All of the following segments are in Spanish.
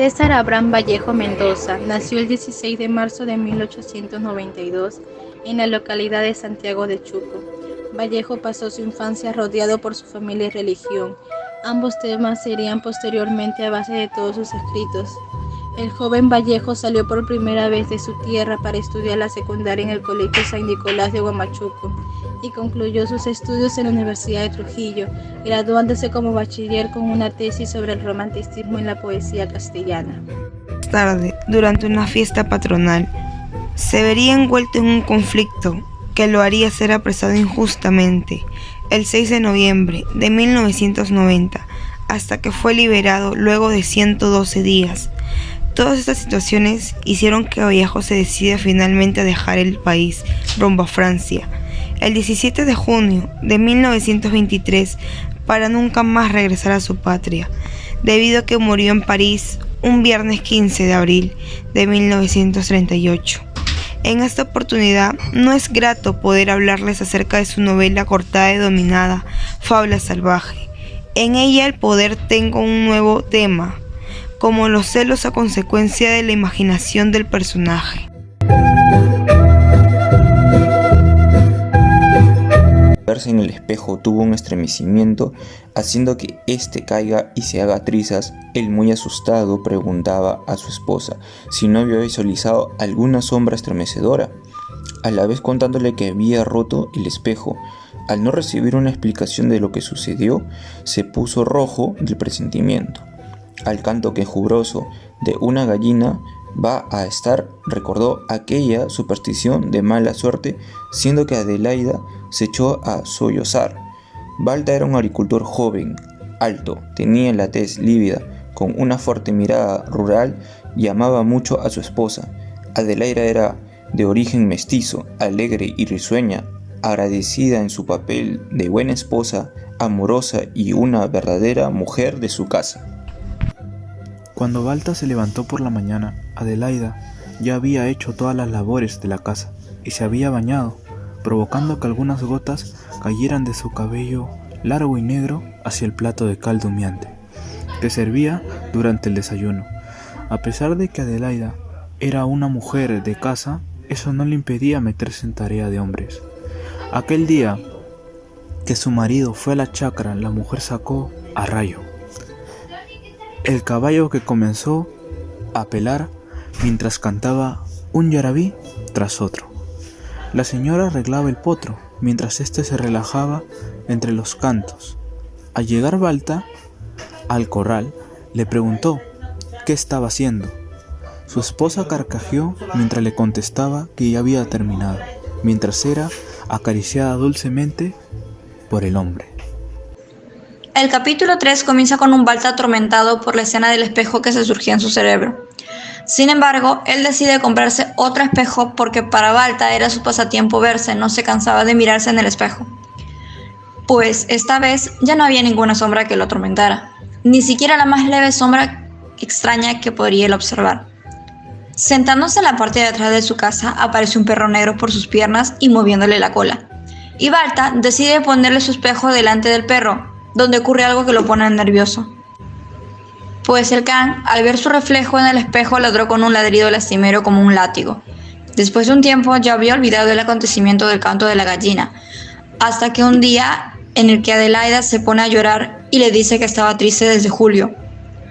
César Abraham Vallejo Mendoza nació el 16 de marzo de 1892 en la localidad de Santiago de Chuco. Vallejo pasó su infancia rodeado por su familia y religión. Ambos temas serían posteriormente a base de todos sus escritos. El joven Vallejo salió por primera vez de su tierra para estudiar la secundaria en el Colegio San Nicolás de Huamachuco y concluyó sus estudios en la Universidad de Trujillo, graduándose como bachiller con una tesis sobre el romanticismo en la poesía castellana. Más tarde, durante una fiesta patronal, se vería envuelto en un conflicto que lo haría ser apresado injustamente el 6 de noviembre de 1990, hasta que fue liberado luego de 112 días. Todas estas situaciones hicieron que Vallejo se decida finalmente a dejar el país rumbo a Francia el 17 de junio de 1923 para nunca más regresar a su patria, debido a que murió en París un viernes 15 de abril de 1938. En esta oportunidad no es grato poder hablarles acerca de su novela cortada y dominada, Fábula Salvaje. En ella el poder tenga un nuevo tema, como los celos a consecuencia de la imaginación del personaje. Verse en el espejo tuvo un estremecimiento, haciendo que éste caiga y se haga trizas. Él, muy asustado, preguntaba a su esposa si no había visualizado alguna sombra estremecedora, a la vez contándole que había roto el espejo. Al no recibir una explicación de lo que sucedió, se puso rojo del presentimiento. Al canto quejumbroso de una gallina va a estar, recordó aquella superstición de mala suerte, siendo que Adelaida se echó a sollozar. Balta era un agricultor joven, alto, tenía la tez lívida, con una fuerte mirada rural y amaba mucho a su esposa. Adelaida era de origen mestizo, alegre y risueña, agradecida en su papel de buena esposa, amorosa y una verdadera mujer de su casa. Cuando Balta se levantó por la mañana, Adelaida ya había hecho todas las labores de la casa y se había bañado, provocando que algunas gotas cayeran de su cabello largo y negro hacia el plato de caldo humeante que servía durante el desayuno. A pesar de que Adelaida era una mujer de casa, eso no le impedía meterse en tarea de hombres. Aquel día que su marido fue a la chacra, la mujer sacó a Rayo, el caballo que comenzó a pelar mientras cantaba un yarabí tras otro. La señora arreglaba el potro mientras éste se relajaba entre los cantos. Al llegar Balta al corral, le preguntó qué estaba haciendo. Su esposa carcajeó mientras le contestaba que ya había terminado, mientras era acariciada dulcemente por el hombre. El capítulo 3 comienza con un Balta atormentado por la escena del espejo que se surgía en su cerebro. Sin embargo, él decide comprarse otro espejo porque para Balta era su pasatiempo verse, no se cansaba de mirarse en el espejo. Pues esta vez ya no había ninguna sombra que lo atormentara, ni siquiera la más leve sombra extraña que podría él observar. Sentándose en la parte de atrás de su casa, aparece un perro negro por sus piernas y moviéndole la cola. Y Balta decide ponerle su espejo delante del perro, donde ocurre algo que lo pone nervioso. Pues el can, al ver su reflejo en el espejo, ladró con un ladrido lastimero como un látigo. Después de un tiempo ya había olvidado el acontecimiento del canto de la gallina, hasta que un día en el que Adelaida se pone a llorar y le dice que estaba triste desde julio.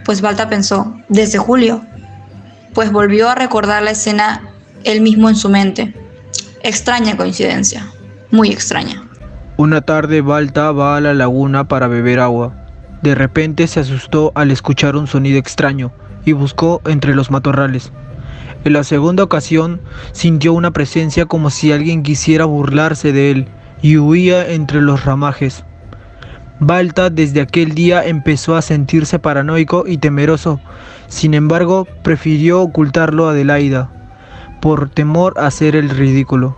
Pues Balta pensó, ¿desde julio? Pues volvió a recordar la escena él mismo en su mente. Extraña coincidencia, muy extraña. Una tarde Balta va a la laguna para beber agua. De repente se asustó al escuchar un sonido extraño y buscó entre los matorrales. En la segunda ocasión sintió una presencia como si alguien quisiera burlarse de él y huía entre los ramajes. Balta desde aquel día empezó a sentirse paranoico y temeroso. Sin embargo, prefirió ocultarlo a Adelaida, por temor a hacer el ridículo.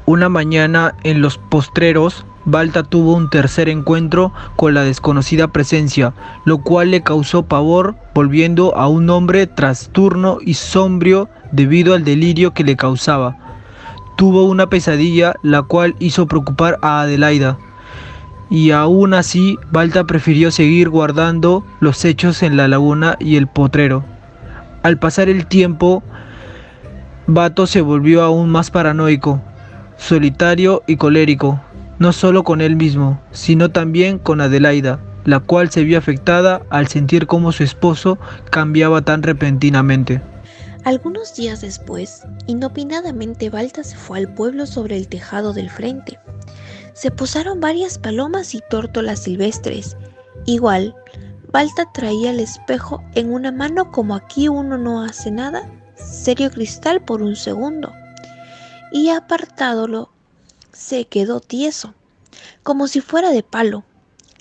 Una mañana en los postreros, Balta tuvo un tercer encuentro con la desconocida presencia, lo cual le causó pavor, volviendo a un hombre trastorno y sombrío debido al delirio que le causaba. Tuvo una pesadilla, la cual hizo preocupar a Adelaida, y aún así Balta prefirió seguir guardando los hechos en la laguna y el potrero. Al pasar el tiempo, Bato se volvió aún más paranoico, solitario y colérico, no solo con él mismo, sino también con Adelaida, la cual se vio afectada al sentir cómo su esposo cambiaba tan repentinamente. Algunos días después, inopinadamente Balta se fue al pueblo sobre el tejado del frente. Se posaron varias palomas y tórtolas silvestres. Igual, Balta traía el espejo en una mano como aquí uno no hace nada, serio cristal por un segundo. Y apartádolo, se quedó tieso, como si fuera de palo.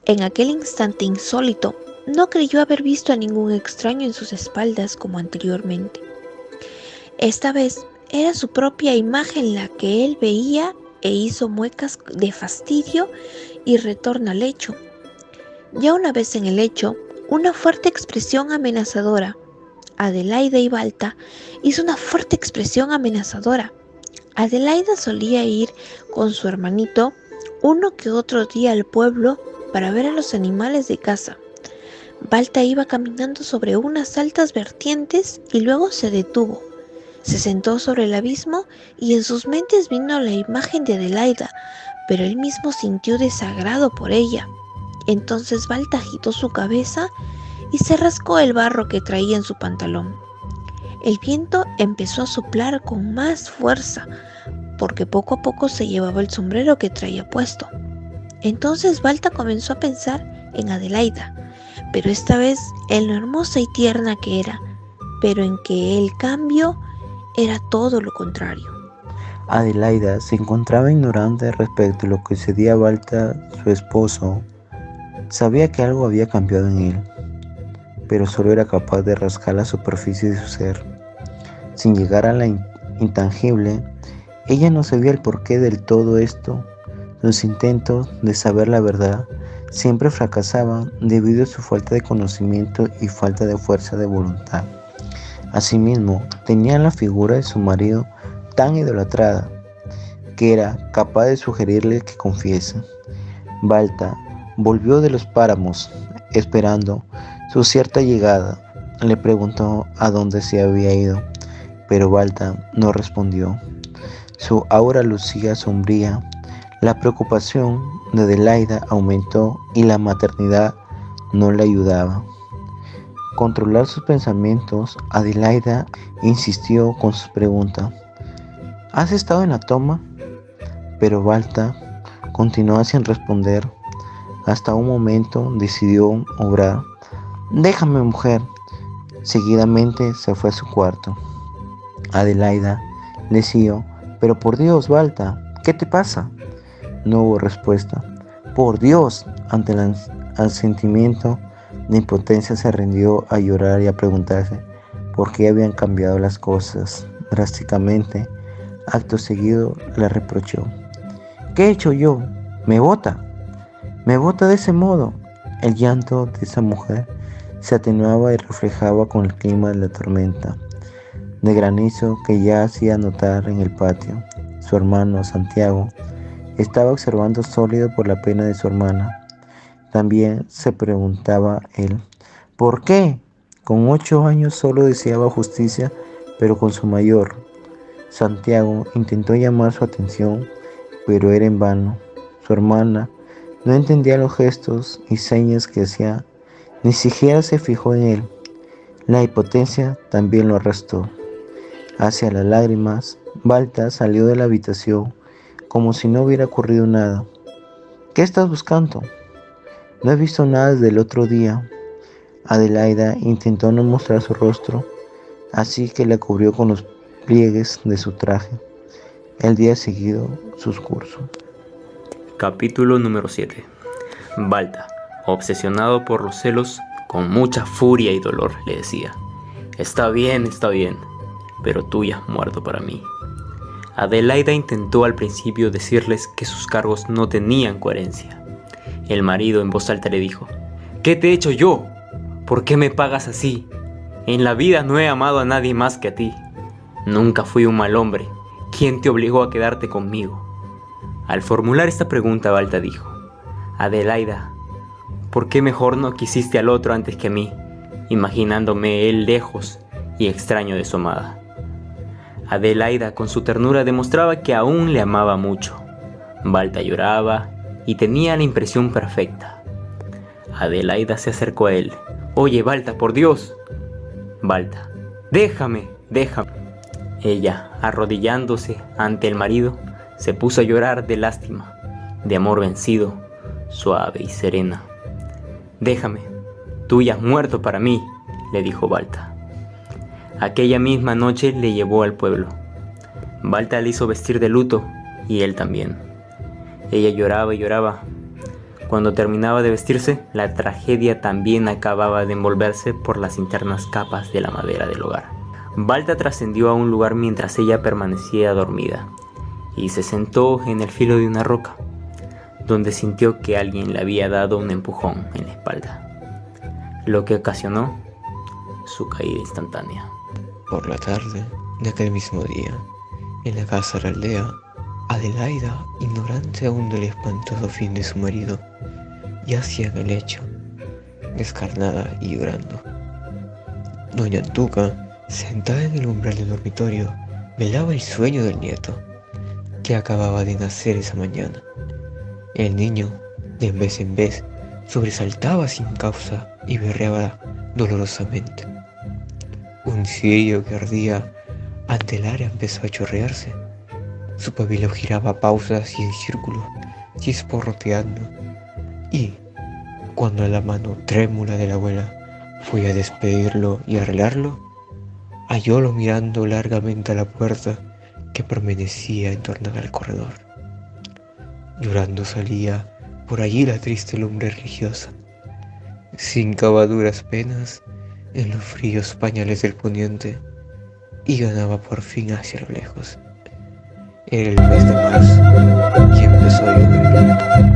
En aquel instante insólito, no creyó haber visto a ningún extraño en sus espaldas como anteriormente. Esta vez era su propia imagen la que él veía e hizo muecas de fastidio y retorna al lecho. Ya una vez en el lecho, una fuerte expresión amenazadora. Adelaida y Balta hizo una fuerte expresión amenazadora. Adelaida solía ir con su hermanito uno que otro día al pueblo para ver a los animales de casa. Balta iba caminando sobre unas altas vertientes y luego se detuvo. Se sentó sobre el abismo y en sus mentes vino la imagen de Adelaida, pero él mismo sintió desagrado por ella. Entonces Balta agitó su cabeza y se rascó el barro que traía en su pantalón. El viento empezó a soplar con más fuerza, porque poco a poco se llevaba el sombrero que traía puesto. Entonces Balta comenzó a pensar en Adelaida, pero esta vez en lo hermosa y tierna que era, pero en que el cambio era todo lo contrario. Adelaida se encontraba ignorante respecto a lo que sucedía a Balta, su esposo. Sabía que algo había cambiado en él, pero solo era capaz de rascar la superficie de su ser. Sin llegar a la intangible, ella no sabía el porqué de todo esto. Sus intentos de saber la verdad siempre fracasaban debido a su falta de conocimiento y falta de fuerza de voluntad. Asimismo, tenía la figura de su marido tan idolatrada que era capaz de sugerirle que confiese. Balta volvió de los páramos, esperando su cierta llegada. Le preguntó a dónde se había ido, pero Balta no respondió. Su aura lucía sombría. La preocupación de Adelaida aumentó y la maternidad no le ayudaba. Controlar sus pensamientos, Adelaida insistió con sus preguntas. ¿Has estado en la toma? Pero Balta continuó sin responder. Hasta un momento decidió obrar. Déjame, mujer. Seguidamente se fue a su cuarto. Adelaida le siguió. Pero por Dios, Balta, ¿qué te pasa? No hubo respuesta. Por Dios, ante el sentimiento de impotencia se rindió a llorar y a preguntarse por qué habían cambiado las cosas drásticamente. Acto seguido le reprochó. ¿Qué he hecho yo? Me bota de ese modo. El llanto de esa mujer se atenuaba y reflejaba con el clima de la tormenta de granizo que ya hacía notar en el patio. Su hermano Santiago estaba observando sólido por la pena de su hermana. También se preguntaba él, ¿por qué? Con 8 años solo deseaba justicia, pero con su mayor. Santiago intentó llamar su atención, pero era en vano. Su hermana no entendía los gestos y señas que hacía, ni siquiera se fijó en él. La impotencia también lo arrastró. Hacia las lágrimas, Balta salió de la habitación como si no hubiera ocurrido nada. ¿Qué estás buscando? No he visto nada desde el otro día. Adelaida intentó no mostrar su rostro, así que la cubrió con los pliegues de su traje. El día seguido, sus cursos. Capítulo número 7. Balta, obsesionado por los celos, con mucha furia y dolor, le decía: está bien, pero tú ya has muerto para mí. Adelaida intentó al principio decirles que sus cargos no tenían coherencia. El marido en voz alta le dijo: ¿qué te he hecho yo? ¿Por qué me pagas así? En la vida no he amado a nadie más que a ti. Nunca fui un mal hombre. ¿Quién te obligó a quedarte conmigo? Al formular esta pregunta, Balta dijo: Adelaida, ¿por qué mejor no quisiste al otro antes que a mí, imaginándome él lejos y extraño de su amada? Adelaida, con su ternura, demostraba que aún le amaba mucho. Balta lloraba y tenía la impresión perfecta. Adelaida se acercó a él. «Oye, Balta, por Dios». Balta: «Déjame». Ella, arrodillándose ante el marido, se puso a llorar de lástima, de amor vencido, suave y serena. «Déjame, tú ya has muerto para mí», le dijo Balta. Aquella misma noche le llevó al pueblo. Balta le hizo vestir de luto y él también. Ella lloraba y lloraba. Cuando terminaba de vestirse, la tragedia también acababa de envolverse por las internas capas de la madera del hogar. Balta trascendió a un lugar mientras ella permanecía dormida y se sentó en el filo de una roca, donde sintió que alguien le había dado un empujón en la espalda, lo que ocasionó su caída instantánea. Por la tarde de aquel mismo día, en la casa de la aldea, Adelaida, ignorante aún del espantoso fin de su marido, yacía en el lecho, descarnada y llorando. Doña Antuca, sentada en el umbral del dormitorio, velaba el sueño del nieto, que acababa de nacer esa mañana. El niño, de vez en vez, sobresaltaba sin causa y berreaba dolorosamente. Un cirio que ardía ante el área empezó a chorrearse. Su pabilo giraba a pausas y en círculos, chisporroteando. Y, cuando la mano trémula de la abuela fue a despedirlo y arreglarlo, hallólo mirando largamente a la puerta que permanecía entornada al corredor. Llorando salía por allí la triste lumbre religiosa, sin cavaduras penas en los fríos pañales del poniente, y ganaba por fin hacia lo lejos. Era el mes de marzo y empezó a llover.